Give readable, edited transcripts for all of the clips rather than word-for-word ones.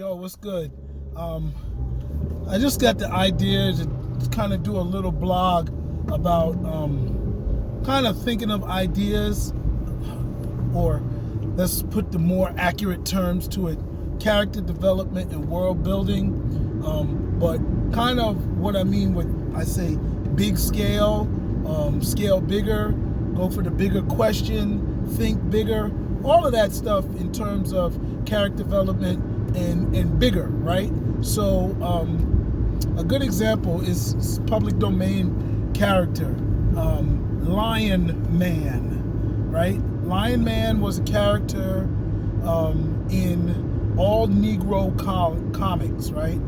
Yo, what's good? I just got the idea to kind of do a little blog about kind of thinking of ideas, or let's put the more accurate terms to it, character development and world building. But kind of what I mean with, I say, big scale, scale bigger, go for the bigger question, think bigger, all of that stuff in terms of character development and bigger, right? So a good example is public domain character, Lion Man, right? Lion Man was a character in all Negro comics, right?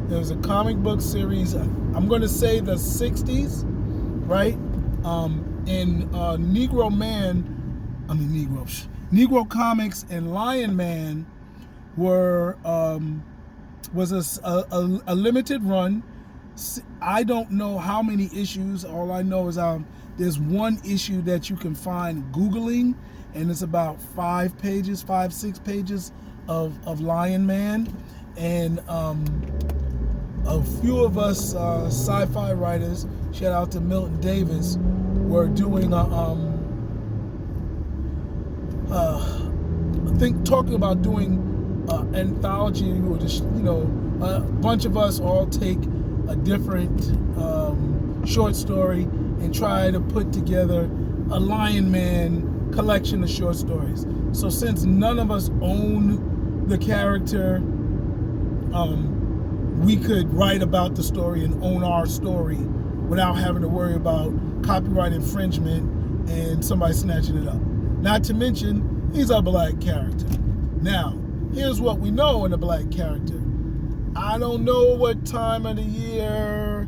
There was a comic book series, I'm going to say the 60s, right? Negro comics and Lion Man was a limited run. I don't know how many issues. All I know is there's one issue that you can find Googling, and it's about 6 pages of Lion Man. And a few of us sci-fi writers, shout out to Milton Davis, were doing talking about doing anthology, or just, a bunch of us all take a different short story and try to put together a Lion Man collection of short stories. So since none of us own the character, we could write about the story and own our story without having to worry about copyright infringement and somebody snatching it up. Not to mention, he's a black character. Now, here's what we know in a black character. I don't know what time of the year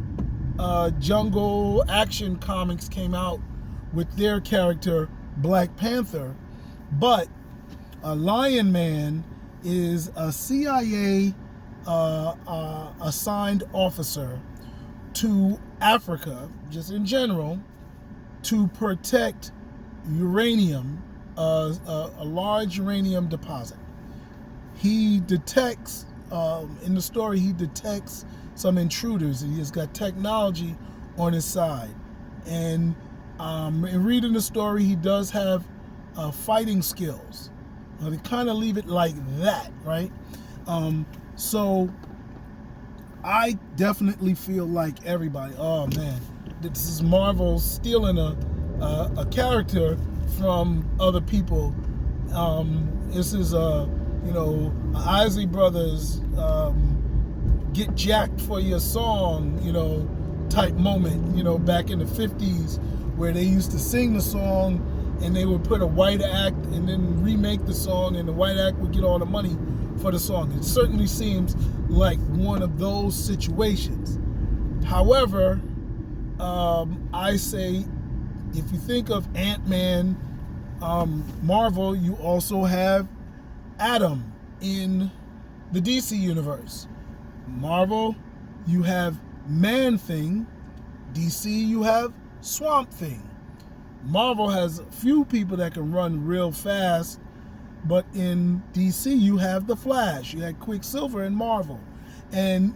Jungle Action Comics came out with their character Black Panther, but Lion Man is a CIA assigned officer to Africa, just in general, to protect uranium, a large uranium deposit. He detects, in the story, he detects some intruders, and he's got technology on his side. And in reading the story, he does have fighting skills. They kind of leave it like that, right? So I definitely feel like everybody, oh man, this is Marvel stealing a character from other people. This is Isley Brothers get jacked for your song, type moment, back in the 50s, where they used to sing the song and they would put a white act and then remake the song, and the white act would get all the money for the song. It certainly seems like one of those situations. However, I say, if you think of Ant-Man, Marvel, you also have Atom in the DC universe. Marvel, you have Man-Thing. DC, you have Swamp Thing. Marvel has a few people that can run real fast, but in DC, you have the Flash. You had Quicksilver in Marvel. And,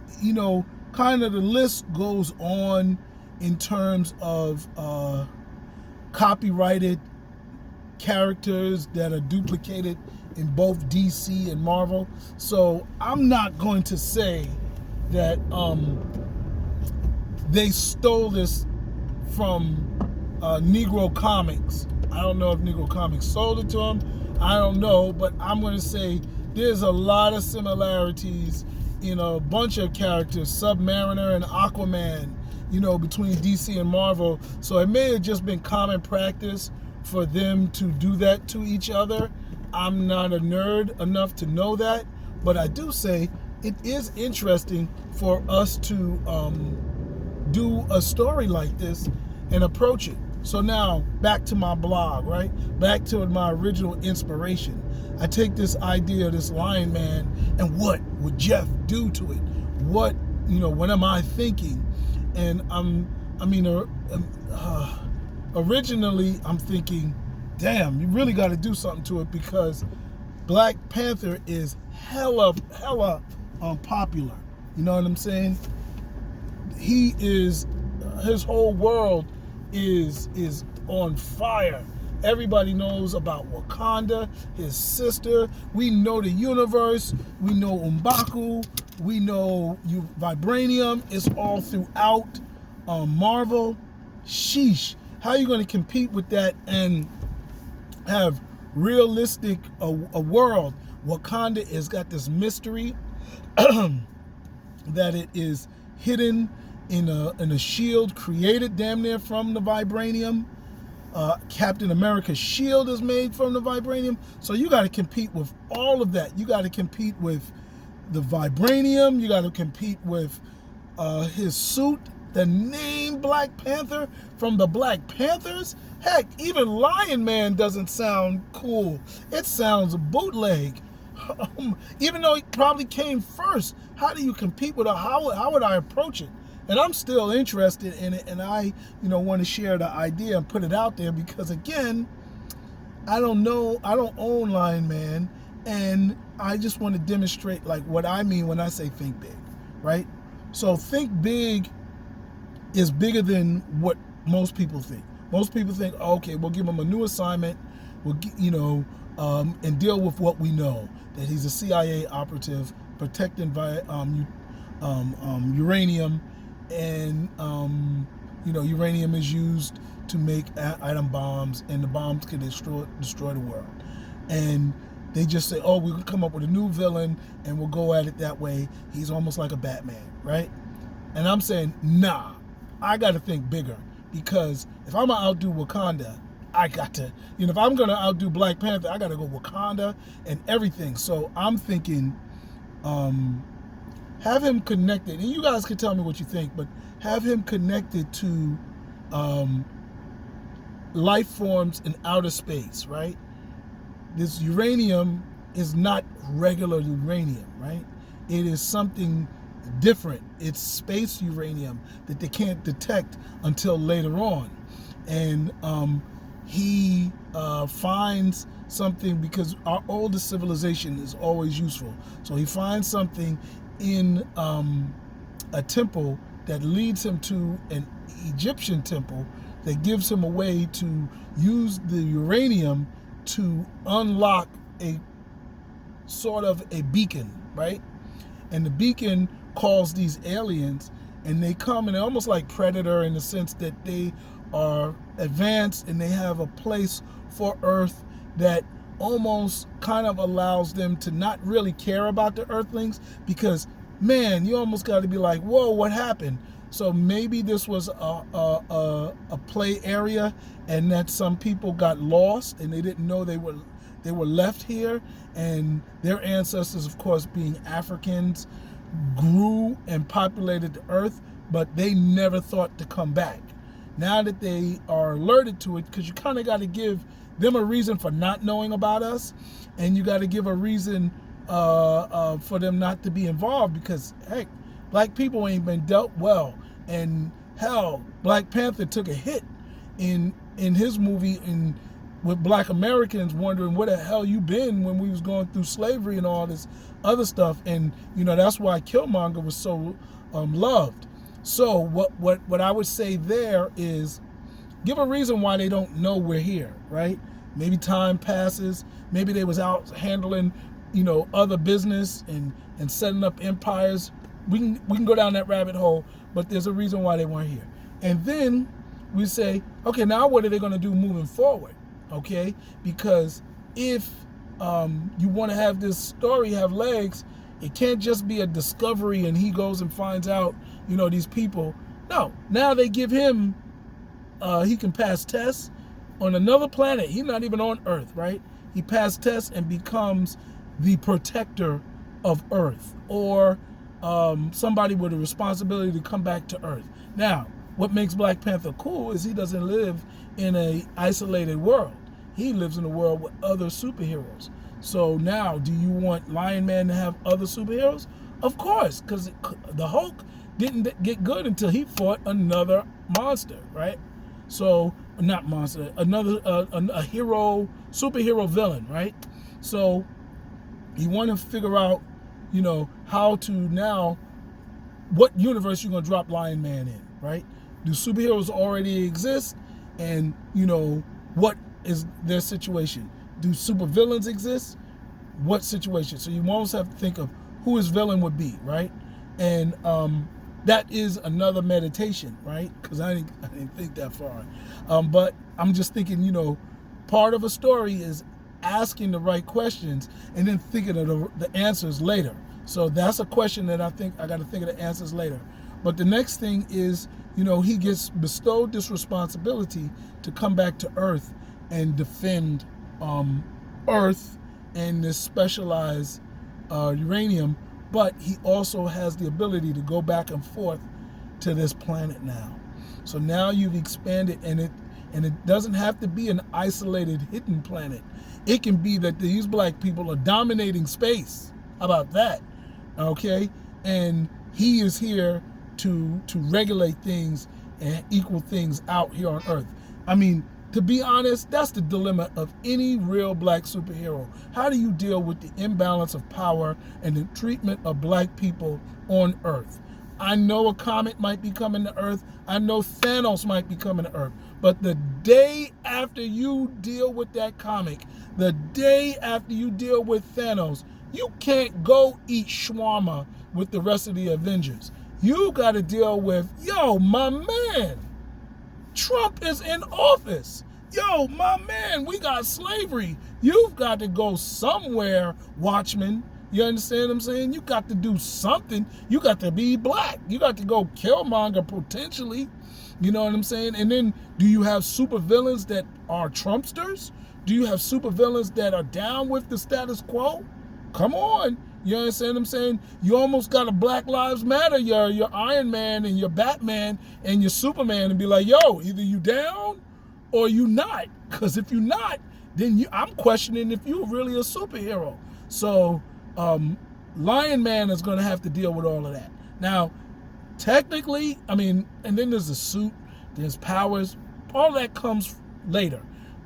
kind of the list goes on in terms of copyrighted characters that are duplicated in both DC and Marvel. So I'm not going to say that they stole this from Negro Comics. I don't know if Negro Comics sold it to them. I don't know, but I'm going to say there's a lot of similarities in a bunch of characters, Submariner and Aquaman, between DC and Marvel. So it may have just been common practice for them to do that to each other. I'm not a nerd enough to know that, but I do say it is interesting for us to do a story like this and approach it. So now, back to my blog, right? Back to my original inspiration. I take this idea of this Lion Man, and what would Jeff do to it? What am I thinking? And originally I'm thinking, damn, you really got to do something to it, because Black Panther is hella popular. You know what I'm saying? His whole world is on fire. Everybody knows about Wakanda, his sister. We know the universe. We know M'Baku. We know Vibranium. It's all throughout Marvel. Sheesh. How are you going to compete with that and have realistic a world? Wakanda has got this mystery that it is hidden in a shield created damn near from the vibranium. Captain America's shield is made from the vibranium. So you got to compete with all of that. You got to compete with the vibranium. You got to compete with his suit, the name Black Panther from the Black Panthers. Heck, even Lion Man doesn't sound cool. It sounds bootleg. Even though it probably came first, how do you compete with it? How would I approach it? And I'm still interested in it, and I, want to share the idea and put it out there because, again, I don't know, I don't own Lion Man, and I just want to demonstrate like what I mean when I say think big, right? So think big is bigger than what most people think. Most people think, okay, we'll give him a new assignment, and deal with what we know, that he's a CIA operative protecting uranium, and uranium is used to make atom bombs, and the bombs can destroy the world. And they just say, oh, we'll come up with a new villain and we'll go at it that way. He's almost like a Batman, right? And I'm saying, nah, I got to think bigger, because if I'm gonna outdo Wakanda, I got to, if I'm gonna outdo Black Panther, I got to go Wakanda and everything. So I'm thinking, have him connected, and you guys can tell me what you think, but have him connected to life forms in outer space, right? This uranium is not regular uranium, right? It is something different. It's space uranium that they can't detect until later on. And he finds something, because our oldest civilization is always useful. So he finds something in a temple that leads him to an Egyptian temple that gives him a way to use the uranium to unlock a sort of a beacon, right? And the beacon calls these aliens, and they come, and they're almost like Predator in the sense that they are advanced and they have a place for Earth that almost kind of allows them to not really care about the Earthlings, because, man, you almost got to be like, whoa, what happened? So maybe this was a play area, and that some people got lost and they didn't know they were left here, and their ancestors, of course, being Africans, grew and populated the Earth, but they never thought to come back. Now that they are alerted to it, because you kind of got to give them a reason for not knowing about us, and you got to give a reason for them not to be involved, because, heck, black people ain't been dealt well. And hell, Black Panther took a hit in his movie with black Americans wondering where the hell you been when we was going through slavery and all this other stuff. And that's why Killmonger was so loved. So what I would say there is, give a reason why they don't know we're here, right? Maybe time passes. Maybe they was out handling other business and setting up empires. We can go down that rabbit hole, but there's a reason why they weren't here. And then we say, okay, now what are they going to do moving forward? Okay, because if you want to have this story have legs, it can't just be a discovery and he goes and finds out, these people. No, now they give him, he can pass tests on another planet. He's not even on Earth, right? He passed tests and becomes the protector of Earth, or somebody with a responsibility to come back to Earth. Now, what makes Black Panther cool is he doesn't live in a isolated world. He lives in a world with other superheroes. So now, do you want Lion Man to have other superheroes? Of course, because the Hulk didn't get good until he fought another monster, right? So, not monster, another a hero, superhero villain, right? So, you want to figure out how to now, what universe you're going to drop Lion Man in, right? Do superheroes already exist? And, what is their situation? Do supervillains exist? What situation? So you almost have to think of who his villain would be, right? And that is another meditation, right? Because I didn't think that far. But I'm just thinking, part of a story is asking the right questions and then thinking of the answers later. So that's a question that I think I got to think of the answers later. But the next thing is, he gets bestowed this responsibility to come back to Earth and defend Earth and this specialized uranium. But he also has the ability to go back and forth to this planet now. So now you've expanded, and it doesn't have to be an isolated, hidden planet. It can be that these black people are dominating space. How about that? Okay? And he is here to regulate things and equal things out here on Earth. I mean, to be honest, that's the dilemma of any real black superhero. How do you deal with the imbalance of power and the treatment of black people on Earth? I know a comet might be coming to Earth. I know Thanos might be coming to Earth. But the day after you deal with that comic, the day after you deal with Thanos, you can't go eat shawarma with the rest of the Avengers. You got to deal with, my man, Trump is in office. My man, we got slavery. You've got to go somewhere, Watchmen. You understand what I'm saying? You got to do something. You got to be black. You got to go Killmonger potentially. You know what I'm saying? And then do you have supervillains that are Trumpsters? Do you have supervillains that are down with the status quo? Come on. You understand what I'm saying? You almost got a Black Lives Matter, your Iron Man and your Batman and your Superman, and be like, either you down or you not. Because if you not, then I'm questioning if you're really a superhero. So Lion Man is going to have to deal with all of that. Now, technically, and then there's the suit, there's powers. All that comes later.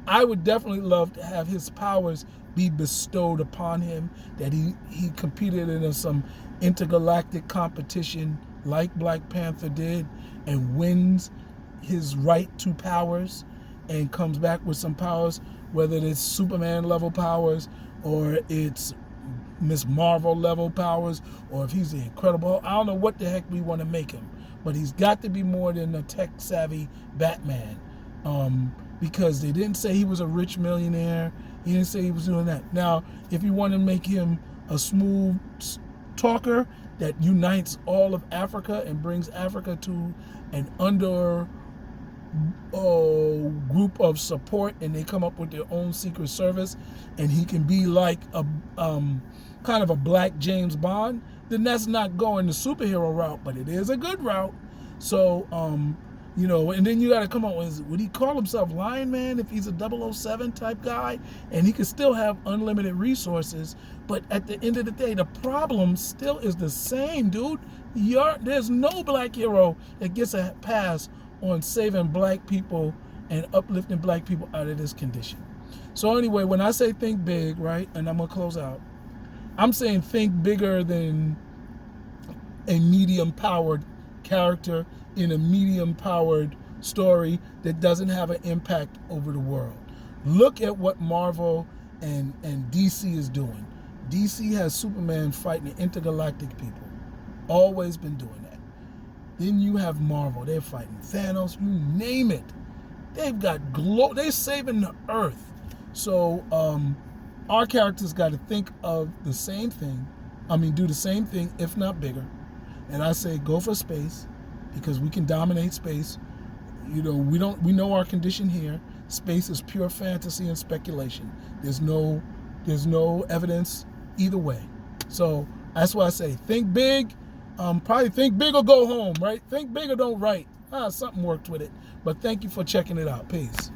I would definitely love to have his powers be bestowed upon him, that he competed in some intergalactic competition like Black Panther did and wins his right to powers and comes back with some powers, whether it's Superman level powers or it's Miss Marvel level powers, or if he's the Incredible. I don't know what the heck we want to make him, but he's got to be more than a tech savvy Batman, because they didn't say he was a rich millionaire. He didn't say he was doing that. Now, if you want to make him a smooth talker that unites all of Africa and brings Africa to an under group of support, and they come up with their own secret service, and he can be like a kind of a black James Bond, then that's not going the superhero route, but it is a good route. So, and then you got to come up with, would he call himself Lion Man if he's a 007 type guy? And he could still have unlimited resources, but at the end of the day, the problem still is the same, dude. There's no black hero that gets a pass on saving black people and uplifting black people out of this condition. So anyway, when I say think big, right, and I'm going to close out, I'm saying think bigger than a medium-powered character in a medium-powered story that doesn't have an impact over the world. Look at what Marvel and DC is doing. DC has Superman fighting intergalactic people. Always been doing that. Then you have Marvel. They're fighting Thanos. You name it. They've got they're saving the Earth. So our characters got to think of the same thing. Do the same thing, if not bigger. And I say go for space, because we can dominate space. We know our condition here. Space is pure fantasy and speculation. There's no evidence either way. So that's why I say think big. Probably think big or go home, right? Think big or don't write. Something worked with it. But thank you for checking it out. Peace.